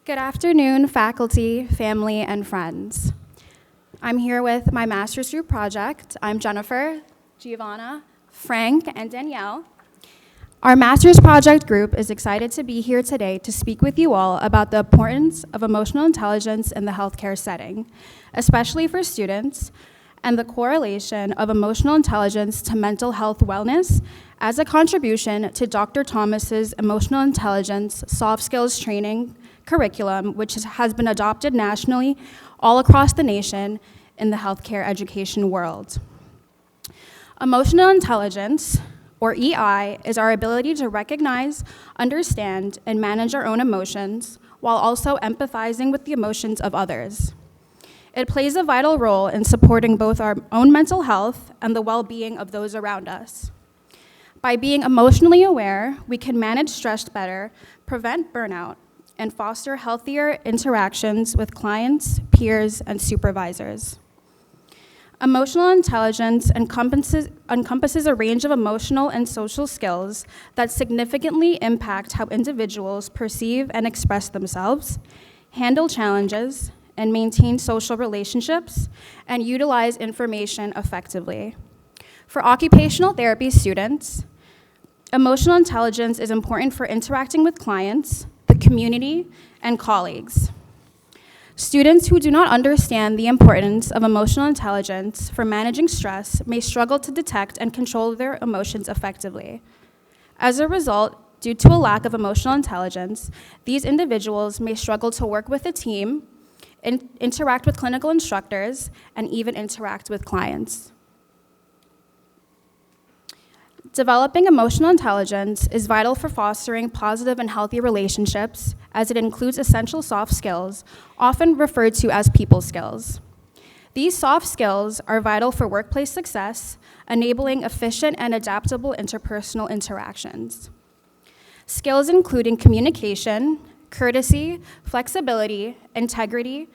Good afternoon, faculty, family, and friends. I'm here with my master's group project. I'm Jennifer, Giovanna, Frank, and Danielle. Our master's project group is excited to be here today to speak with you all about the importance of emotional intelligence in the healthcare setting, especially for students, and the correlation of emotional intelligence to mental health wellness as a contribution to Dr. Thomas's emotional intelligence soft skills training curriculum, which has been adopted nationally all across the nation in the healthcare education world. Emotional intelligence, or EI, is our ability to recognize, understand, and manage our own emotions while also empathizing with the emotions of others. It plays a vital role in supporting both our own mental health and the well-being of those around us. By being emotionally aware, we can manage stress better, prevent burnout, and foster healthier interactions with clients, peers, and supervisors. Emotional intelligence encompasses a range of emotional and social skills that significantly impact how individuals perceive and express themselves, handle challenges, and maintain social relationships, and utilize information effectively. For occupational therapy students, emotional intelligence is important for interacting with clients, the community, and colleagues. Students who do not understand the importance of emotional intelligence for managing stress may struggle to detect and control their emotions effectively. As a result, due to a lack of emotional intelligence, these individuals may struggle to work with a team, interact with clinical instructors, and even interact with clients. Developing emotional intelligence is vital for fostering positive and healthy relationships, as it includes essential soft skills, often referred to as people skills. These soft skills are vital for workplace success, enabling efficient and adaptable interpersonal interactions. Skills including communication, courtesy, flexibility, integrity,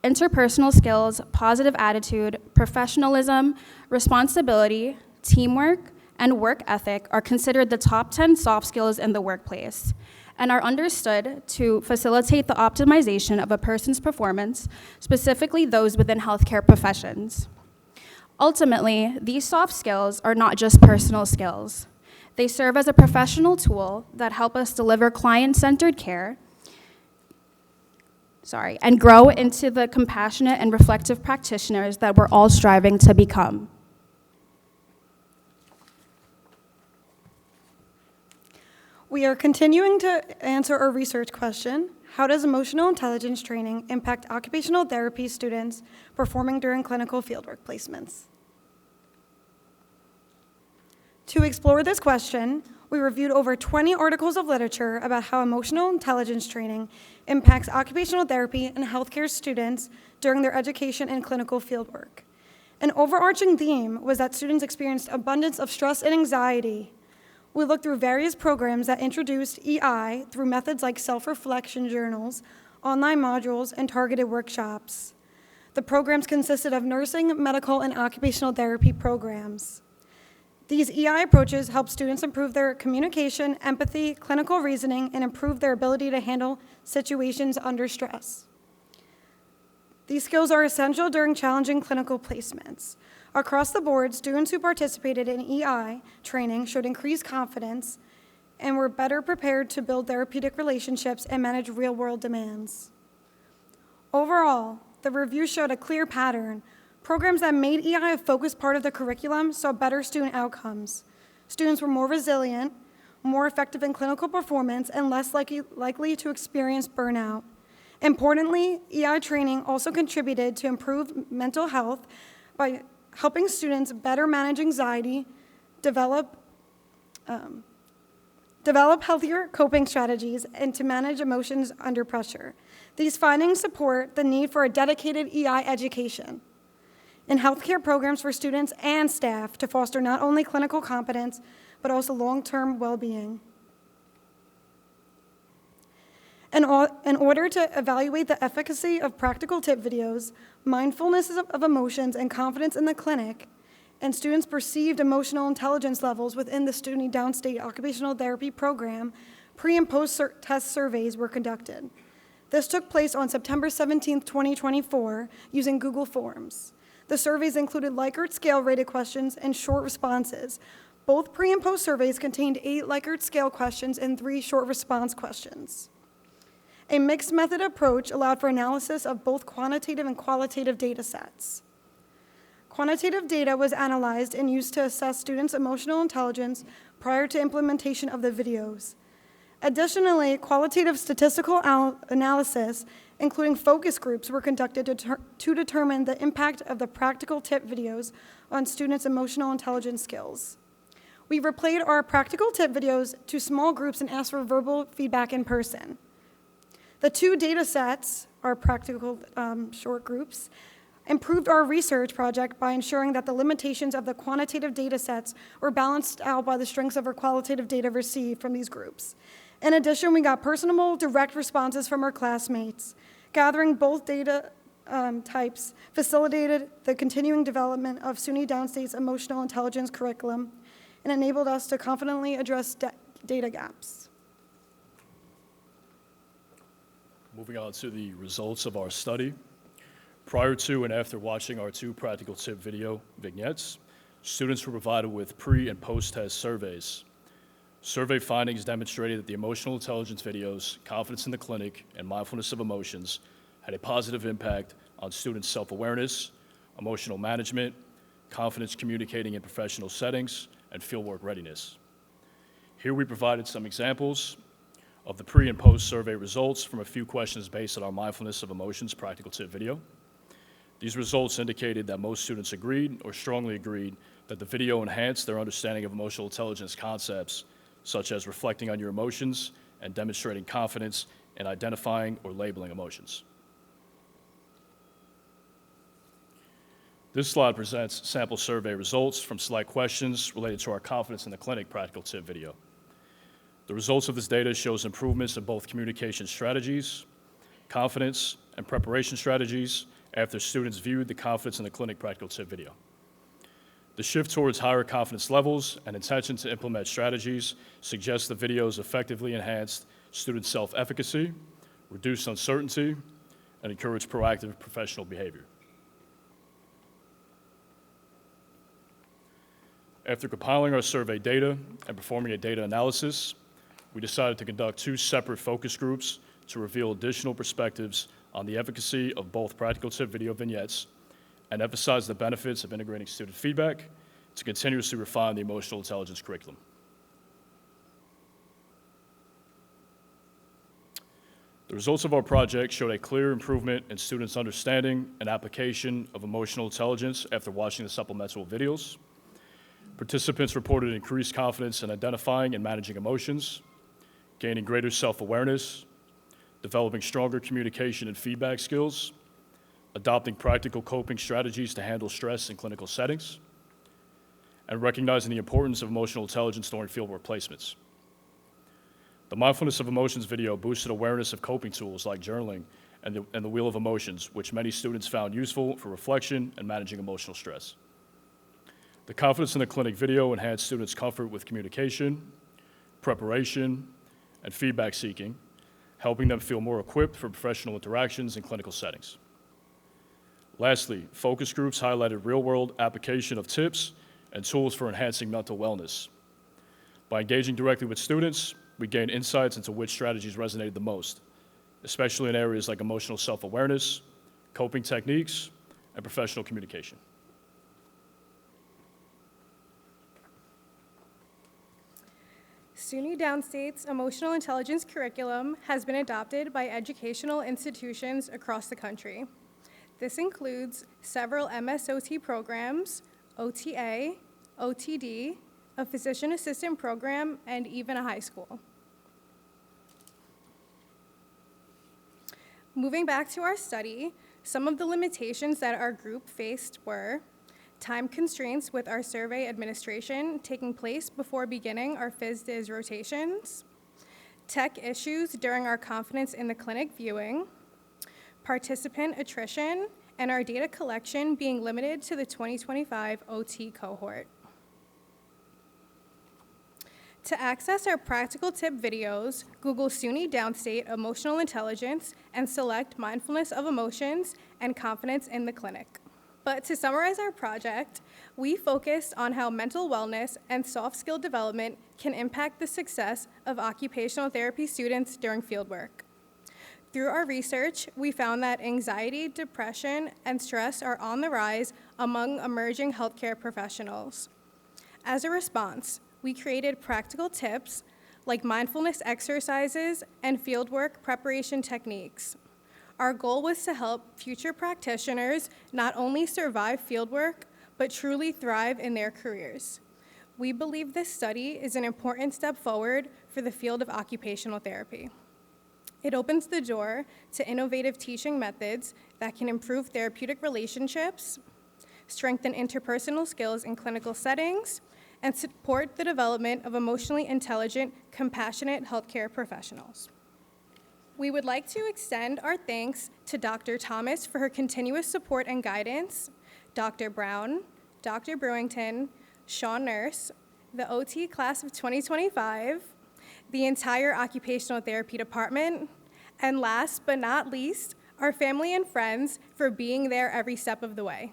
interpersonal skills, positive attitude, professionalism, responsibility, teamwork, and work ethic are considered the top 10 soft skills in the workplace and are understood to facilitate the optimization of a person's performance, specifically those within healthcare professions. Ultimately, these soft skills are not just personal skills. They serve as a professional tool that help us deliver client-centered care, and grow into the compassionate and reflective practitioners that we're all striving to become. We are continuing to answer our research question: how does emotional intelligence training impact occupational therapy students performing during clinical fieldwork placements? To explore this question, we reviewed over 20 articles of literature about how emotional intelligence training impacts occupational therapy and healthcare students during their education and clinical fieldwork. An overarching theme was that students experienced abundance of stress and anxiety. We looked through various programs that introduced EI through methods like self-reflection journals, online modules, and targeted workshops. The programs consisted of nursing, medical, and occupational therapy programs. These EI approaches help students improve their communication, empathy, clinical reasoning, and improve their ability to handle situations under stress. These skills are essential during challenging clinical placements. Across the board, students who participated in EI training showed increased confidence and were better prepared to build therapeutic relationships and manage real-world demands. Overall, the review showed a clear pattern. Programs that made EI a focused part of the curriculum saw better student outcomes. Students were more resilient, more effective in clinical performance, and less likely to experience burnout. Importantly, EI training also contributed to improved mental health by helping students better manage anxiety, develop healthier coping strategies, and to manage emotions under pressure. These findings support the need for a dedicated EI education in healthcare programs for students and staff to foster not only clinical competence, but also long-term well-being. In order to evaluate the efficacy of practical tip videos, mindfulness of emotions, and confidence in the clinic, and students' perceived emotional intelligence levels within the SUNY Downstate Occupational Therapy Program, pre- and post-test surveys were conducted. This took place on September 17, 2024, using Google Forms. The surveys included Likert scale rated questions and short responses. Both pre and post surveys contained 8 Likert scale questions and 3 short response questions. A mixed method approach allowed for analysis of both quantitative and qualitative data sets. Quantitative data was analyzed and used to assess students' emotional intelligence prior to implementation of the videos. Additionally, qualitative statistical analysis, including focus groups, were conducted to determine the impact of the practical tip videos on students' emotional intelligence skills. We replayed our practical tip videos to small groups and asked for verbal feedback in person. The 2 data sets, our practical short groups, improved our research project by ensuring that the limitations of the quantitative data sets were balanced out by the strengths of our qualitative data received from these groups. In addition, we got personable, direct responses from our classmates. Gathering both data types facilitated the continuing development of SUNY Downstate's emotional intelligence curriculum and enabled us to confidently address data gaps. Moving on to the results of our study. Prior to and after watching our 2 practical tip video vignettes, students were provided with pre- and post-test surveys. Survey findings demonstrated that the emotional intelligence videos, Confidence in the Clinic, and Mindfulness of Emotions had a positive impact on students' self-awareness, emotional management, confidence communicating in professional settings, and fieldwork readiness. Here we provided some examples of the pre- and post-survey results from a few questions based on our Mindfulness of Emotions practical tip video. These results indicated that most students agreed or strongly agreed that the video enhanced their understanding of emotional intelligence concepts, such as reflecting on your emotions and demonstrating confidence in identifying or labeling emotions. This slide presents sample survey results from select questions related to our Confidence in the Clinic practical tip video. The results of this data shows improvements in both communication strategies, confidence, and preparation strategies after students viewed the Confidence in the Clinic practical tip video. The shift towards higher confidence levels and intention to implement strategies suggests the videos effectively enhanced student self-efficacy, reduced uncertainty, and encouraged proactive professional behavior. After compiling our survey data and performing a data analysis, we decided to conduct 2 separate focus groups to reveal additional perspectives on the efficacy of both practical tip video vignettes and emphasize the benefits of integrating student feedback to continuously refine the emotional intelligence curriculum. The results of our project showed a clear improvement in students' understanding and application of emotional intelligence after watching the supplemental videos. Participants reported increased confidence in identifying and managing emotions, gaining greater self-awareness, developing stronger communication and feedback skills, adopting practical coping strategies to handle stress in clinical settings, and recognizing the importance of emotional intelligence during fieldwork placements. The Mindfulness of Emotions video boosted awareness of coping tools like journaling and the Wheel of Emotions, which many students found useful for reflection and managing emotional stress. The Confidence in the Clinic video enhanced students' comfort with communication, preparation, and feedback seeking, helping them feel more equipped for professional interactions in clinical settings. Lastly, focus groups highlighted real-world application of tips and tools for enhancing mental wellness. By engaging directly with students, we gained insights into which strategies resonated the most, especially in areas like emotional self-awareness, coping techniques, and professional communication. SUNY Downstate's emotional intelligence curriculum has been adopted by educational institutions across the country. This includes several MSOT programs, OTA, OTD, a physician assistant program, and even a high school. Moving back to our study, some of the limitations that our group faced were time constraints with our survey administration taking place before beginning our phys-diz rotations, tech issues during our Confidence in the Clinic viewing, participant attrition, and our data collection being limited to the 2025 OT cohort. To access our practical tip videos, Google SUNY Downstate Emotional Intelligence and select Mindfulness of Emotions and Confidence in the Clinic. But to summarize our project, we focused on how mental wellness and soft skill development can impact the success of occupational therapy students during fieldwork. Through our research, we found that anxiety, depression, and stress are on the rise among emerging healthcare professionals. As a response, we created practical tips like mindfulness exercises and fieldwork preparation techniques. Our goal was to help future practitioners not only survive fieldwork, but truly thrive in their careers. We believe this study is an important step forward for the field of occupational therapy. It opens the door to innovative teaching methods that can improve therapeutic relationships, strengthen interpersonal skills in clinical settings, and support the development of emotionally intelligent, compassionate healthcare professionals. We would like to extend our thanks to Dr. Thomas for her continuous support and guidance, Dr. Brown, Dr. Brewington, Sean Nurse, the OT class of 2025, the entire occupational therapy department, and last but not least, our family and friends for being there every step of the way.